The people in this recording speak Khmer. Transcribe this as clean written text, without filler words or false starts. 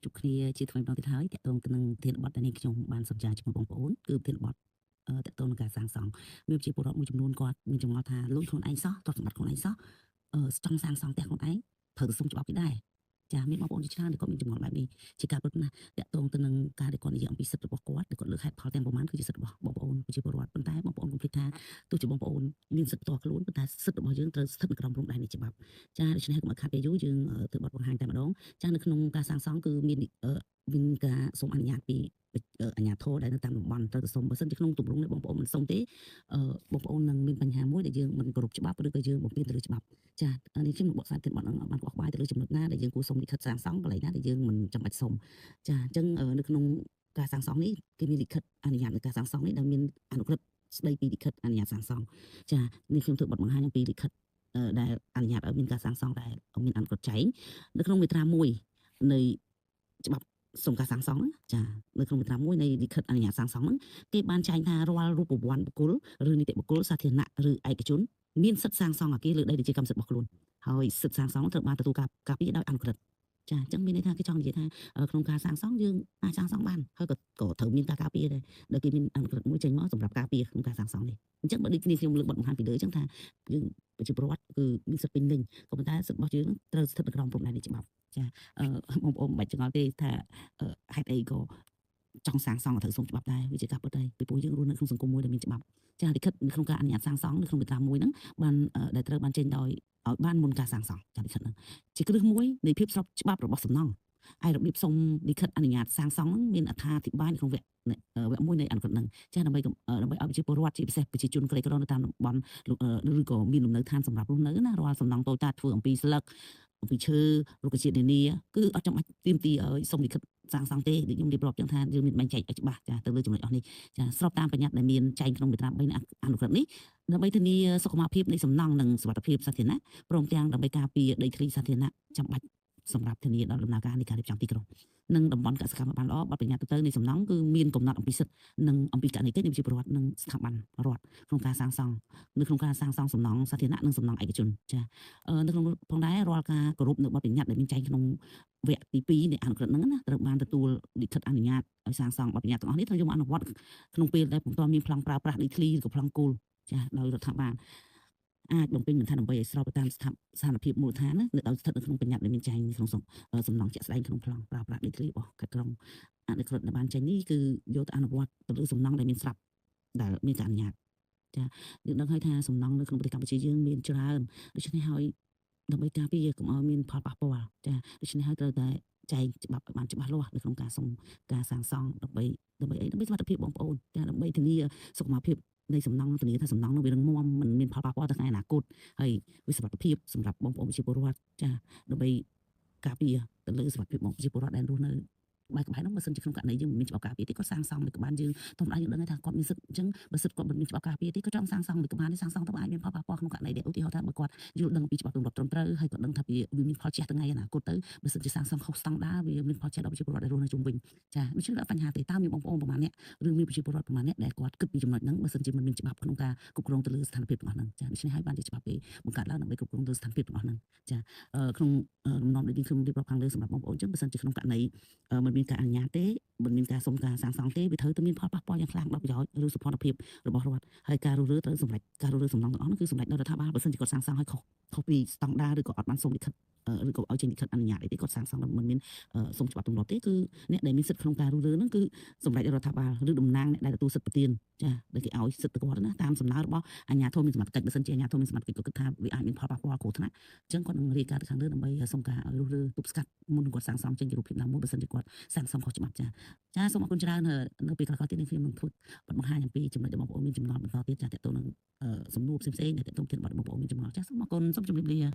ជួបគ្នាជាថ្មីម្ដងទៀតហើយតាក់ទងទៅនឹងធានបទដែលនេះខ្ញុំបានសន្យាជាមួយបងប្អូនគឺធានបទតាក់ទងនឹងការសាងសង់មានប្រជាពលរដ្ឋមួយចំនួនគាត់មានចម្ងល់ថាលួចខ្លួនឯងសោះទ្រព្យសម្បត្តិខ្លួនឯងសោះចង់សាងសង់ផ្ទះខ្លួនឯងត្រូវទៅសុំច្បាប់គេដែរចាមានបងប្អូនជាច្រើនដែលគាត់មានចម្ងល់បែបនេះជាការពិតណាស់តាក់ទងទៅនឹងការដែលគាត់និយាយអំពីសិទ្ធិរបស់គាត់ដែលគាត់លើកហេតុផលទាំងប្រមាណគឺជាសិទ្ធិរបស់បងប្អូនប្រជាពលរដ្ឋប៉ុន្តែបងប្អូនកុំភ្លេចថាទោះជាបងប្អូនមានសិទ្ធិផ្ទាល់ខ្លួនប៉ុន្តែសិទ្ធិរបស់យើងត្រូវស្ថិតនៅក្រោមព្រំដែននៃច្បាប់ចាដូច្នេះកុំឲ្យខាត់ពេលយូរយើងធ្វើបទបង្ហាញតែម្ដងចានៅក្នុងការសាងសង់គឺមានការសូមអនុញ្ញាតពីអាជ្ញាធរដែលនៅតាមតំបន់ត្រូវទៅសុំបើសិនជាក្នុងទម្រង់នេះបងប្អូនមិនសុំទេបងប្អូននឹងមានបញ្ហាមួយដែលយើងមិនគោរពច្បាប់ឬក៏យើងបំពានទៅលើច្បាប់ចានេះខ្ញុំនឹងបកស្រាយទៀតបទនឹងបានបោះបាយទៅលើចំណុចណាដែលយើងគួរសុំលិខិតសាងសង់កន្លែងណាដែលយើងមិនចាំបាច់សុំចាអញ្ចឹងនៅក្នុងការសាងសង់នេះគេមានលិខិតអនុញ្ញាតในការសាងសង់នេះដែលមានអនុក្រឹត្យស្ដីពីលិខិតអនុញ្ញាតសាងសង់ចានេះខ្ញុំធ្វើបទបង្ហាញអំពីលិខិតដែលអនុញ្ញាតឲ្យមានការសាងសង់ដែលមានអនុក្រឹត្យចែងនៅក្នុងមាត្រា1នៃច្បាប់សូមការសាងសង់ចានៅក្នុងមាត្រា1នៃលិខិតអនុញ្ញាតសាងសង់ហ្នឹងគេបានចែងថារាល់រូបវ័ន្តបុគ្គលឬនីតិបុគ្គលសាធារណៈឬឯកជនមានសិទ្ធិសាងសង់អគារលើដីដែលជាកម្មសិទ្ធិរបស់ខ្លួនហើយសិទ្ធិសាងសង់ត្រូវបានទទួលការពារដោយអនុក្រឹត្យចាអញ្ចឹងមានន័យថាគេចង់និយាយថាក្នុងការសាងសង់យើងអាចសាងសង់បានហើយក៏ត្រូវមានការការពារដែរដែលគេមានអនុក្រឹត្យមួយចេញមកសម្រាប់ការពារក្នុងការសាងសង់នេះអញ្ចឹងបើដូចគ្នាខ្ញុំលើកបទបង្ហាញពីលើអញ្ចឹងថាយើងប្រជាពលរដ្ឋគឺមានសិទ្ធិពេញលេញក៏ប៉ុន្តែសិទ្ធិរបស់យើងត្រូវស្ថិតនៅក្រោមព្រំដែននៃច្បាប់ចាបងប្អូនមិនបាច់ចង្អល់ទេថាហេតុអីក៏ចង់សាងសង់ត្រូវសុំច្បាប់ដែរវាជាការពិតដែរពីព្រោះយើងរស់នៅក្នុងសង្គមមួយដែលមានច្បាប់ចាលិខិតនៅក្នុងការអនុញ្ញាតសាងសង់នៅក្នុងមាត្រា1ហ្នឹងបានដែលត្រូវបានចេញដោយឲ្យបានមុនការសាងសង់ចាលិខិតហ្នឹងជាគ្រឹះមួយនៃភាពស្របច្បាប់របស់សំណង់ឯរបៀបសុំលិខិតអនុញ្ញាតសាងសង់ហ្នឹងមានអត្ថាធិប្បាយនៅក្នុងវគ្គមួយនៃអនុក្រឹត្យហ្នឹងចាដើម្បីឲ្យប្រជាពលរដ្ឋជាពិសេសប្រជាជនក្រីក្រនៅតាមតំបន់ឬក៏មានលំនៅឋានសម្រាប់រស់នៅណារាល់សំណង់តូចតាចធ្វើអំពីស្លឹកអំពីឈើរុក្ខជាតិនានាគឺអត់ចាំបាច់ទាមទារឲ្យសុំលិខិតសាងសង់ទេដូចខ្ញុំរៀបរាប់ចឹងថាយើងមានបែងចែកឲ្យច្បាស់ចាទៅលើចំណុចអស់នេះចាស្របតាមបញ្ញត្តិដែលមានចែងក្នុងមាត្រា3នៃអនុក្រឹត្យនេះដើម្បីធានាសុខភាពនៃសំណង់និងសុវត្ថិភាពសាធារណៈព្រមទាំងដើម្បីការពារដីធ្លីសាធារណៈចាំបាច់សម្រាប់ធានាដល់ដំណើរការនៃការរៀបចំទីក្រុងនិងតំបន់កសិកម្មបានល្អបទបញ្ញត្តិទៅនៃសំណង់គឺមានកំណត់អំពីសិទ្ធិនិងអំពីករណីកិច្ចនៃប្រជាពលរដ្ឋនិងស្ថាប័នរដ្ឋក្នុងការសាងសង់នៅក្នុងការសាងសង់សំណង់សាធារណៈនិងសំណង់ឯកជនចានៅក្នុងផងដែររាល់ការគោរពនៅបទបញ្ញត្តិដែលមានចែងក្នុងវគ្គទី2នៃអនុក្រឹត្យហ្នឹងណាត្រូវបានទទួលលិខិតអនុញ្ញាតឲ្យសាងសង់បទបញ្ញត្តិទាំងអស់នេះត្រូវយកមកអនុវត្តក្នុងពេលដែលពុំទាន់មានប្លង់ប្រើប្រាស់ដីធ្លីឬក៏ប្លង់គោលចាដោយរដ្ឋាភិបាលអាចបំពេញមិនថាដើម្បីឲ្យស្របទៅតាមស្ថានភាពមូលដ្ឋានណានៅដោយស្ថិតនៅក្នុងបញ្ញត្តិដែលមានចែងក្នុងសំណង់ជាក់ស្ដែងក្នុងប្លង់ប្រើប្រាស់ដីធ្លីរបស់ខេត្តក្រុងអនុក្រឹត្យដែលបានចេញនេះគឺយកទៅអនុវត្តទៅលើសំណង់ដែលមានស្រាប់ដែលមានការអនុញ្ញាតចាយើងដឹងហើយថាសំណង់នៅក្នុងប្រទេសកម្ពុជាយើងមានច្រើនដូច្នេះហើយដើម្បីការពារកុំឲ្យមានផលប៉ះពាល់ចាដូច្នេះហើយត្រូវតែចែងច្បាប់ឲ្យបានច្បាស់លាស់នៅក្នុងការសុំការសាងសង់ដើម្បីសុខភាពបងប្អូនចាដើម្បីធានាសុខភាពនៃសំណង់ធានាថាសំណង់នោះវារឹងមាំមិនមានផលប៉ះពាល់ទៅថ្ងៃអនាគតហើយវិសុខភាពសម្រាប់បងប្អូនប្រជាពលរដ្ឋចាដើម្បីការពារទៅលើសុខភាពបងប្រជាពលរដ្ឋដែលរស់នៅបែបហ្នឹងបើសិនជាក្នុងករណីយើងមិនមានច្បាប់ការពារទេគាត់សាងសង់នៅក្បាលយើងធម្មតាយើងដឹងថាគាត់មានសិទ្ធិអញ្ចឹងបើសិទ្ធិគាត់មិនមានច្បាប់ការពារទេគាត់ចង់សាងសង់នៅក្បាលនេះសាងសង់ទៅអាចមានផលប៉ះពាល់ក្នុងករណីដែលឧទាហរណ៍ថាបើគាត់យល់ដឹងពីច្បាប់ទំនៀមត្រឹមត្រូវហើយគាត់ដឹងថាវាមានផលជះទៅថ្ងៃអនាគតទៅបើសិនជាសាងសង់ខុសស្តង់ដារវាមានផលជះដល់ប្រជាពលរដ្ឋដែលរស់នៅជុំវិញចាដូច្នេះបញ្ហាទេតើមានបងប្អូនប្រមាណអ្នកឬមានប្រជាពលរដ្ឋប្រមាណអ្នកដែលគាត់គិតពីចំណុចហ្នឹងបើសិនជាមិនមានច្បាប់ក្នុងការគ្រប់គ្រងទៅលើស្ថានភាពទាំងអស់ហ្នឹងចាដូច្នេះហើយបានជាច្បាប់គេបង្កើតឡើងដើម្បីគ្រប់គ្រងទៅលើស្ថានភាពទាំងអស់ហ្នឹងចាក្នុងលំនាំដូចនេះខ្ញុំរៀបរាប់ខាងលើសម្រាប់បងប្អូនអញ្ចឹងបើសិនជាក្នុងករណីមិនមានការអនុញ្ញាតទេមិនមានការសុំការសាងសង់ទេវាត្រូវតែមានផលប៉ះពាល់យ៉ាងខ្លាំងដល់ប្រយោជន៍ឬសុខភាពរបស់រដ្ឋហើយការរុះរើត្រូវសម្រេចការរុះរើសំណង់ទាំងអស់នោះគឺសម្រេចដោយរដ្ឋាភិបាលបើសិនជាគាត់សាងសង់ឲ្យខុសពីស្តង់ដារឬក៏អត់បានសុំលិខិតឬក៏ឲ្យចេញលិខិតអនុញ្ញាតអីទេគាត់សាងសង់មិនមានសុំច្បាប់ទម្លាប់ទេគឺអ្នកដែលមានសិទ្ធិក្នុងការរុះរើហ្នឹងគឺសម្រេចដោយរដ្ឋាភិបាលឬតំណាងអ្នកដែលទទួលសិទ្ធិប្រទានចាដែលគេឲ្យសិទ្ធិទៅគាត់ណាតាមសំណើរបស់អាជ្ញាធរមានសមត្ថកិច្ចបើសិនជាអាជ្ញាធរមានសមត្ថកិច្ចគាត់គិតថាវាអាចមានផលប៉ះពាល់គ្រោះថ្នាក់អញ្ចឹងគាត់នឹងរាយការណ៍ទៅខាងលើដើម្បីសុំការឲ្យរុះរើទប់ស្កាត់មុននឹងគាត់សាងសង់ចេញជារូបភាពណាមួយបើសិនជាគាត់សាងសង់ខុសច្បាប់ចាសូមអរគុណច្រើននៅពេលក្រោយទៀតនេះខ្ញុំនឹងធ្វើបង្ហាញអំពីចំណុចដែលបងប្អូនមានចំណល់បន្តទៀតចាតទៅនឹងសំណួរផ្សេងៗដែលតទៅទៀតបងប្អូនមានចំណល់ចាសូមអរគុណសូមជម្រាបលា